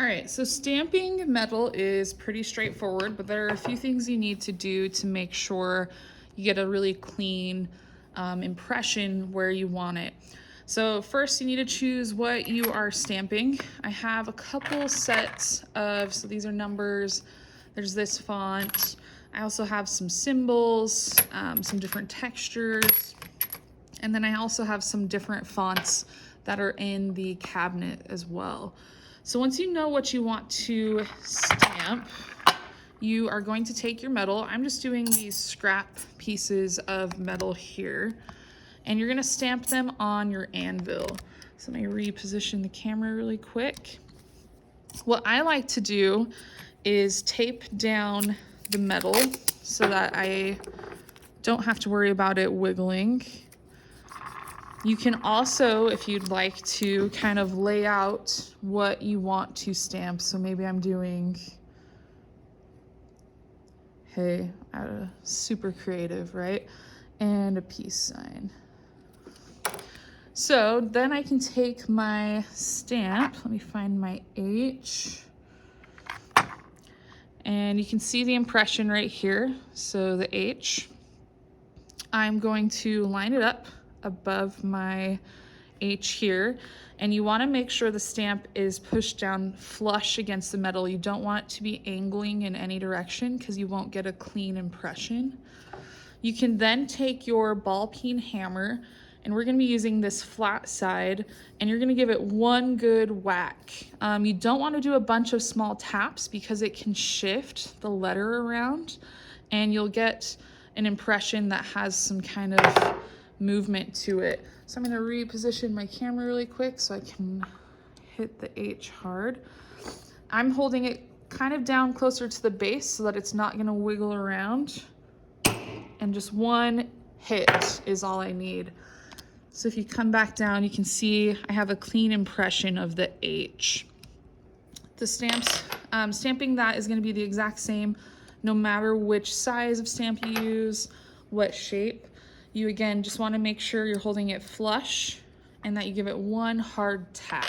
All right, so stamping metal is pretty straightforward, but there are a few things you need to do to make sure you get a really clean impression where you want it. So first you need to choose what you are stamping. I have a couple sets of, so these are numbers, there's this font. I also have some symbols, some different textures, and then I also have some different fonts that are in the cabinet as well. So once you know what you want to stamp, you are going to take your metal. I'm just doing these scrap pieces of metal here, and you're gonna stamp them on your anvil. So let me reposition the camera really quick. What I like to do is tape down the metal so that I don't have to worry about it wiggling. You can also, if you'd like to, kind of lay out what you want to stamp. So maybe I'm doing, hey, super creative, right? And a peace sign. So then I can take my stamp, let me find my H, and you can see the impression right here. So the H, I'm going to line it up above my H here, and you want to make sure the stamp is pushed down flush against the metal. You don't want it to be angling in any direction because you won't get a clean impression. You can then take your ball peen hammer, and we're going to be using this flat side, and you're going to give it one good whack. You don't want to do a bunch of small taps because it can shift the letter around and you'll get an impression that has some kind of movement to it. So I'm going to reposition my camera really quick so I can hit the H hard. I'm holding it kind of down closer to the base so that it's not going to wiggle around, and just one hit is all I need. So if you come back down, you can see I have a clean impression of the H. The stamps, stamping that is going to be the exact same no matter which size of stamp you use, what shape. You again just want to make sure you're holding it flush and that you give it one hard tap.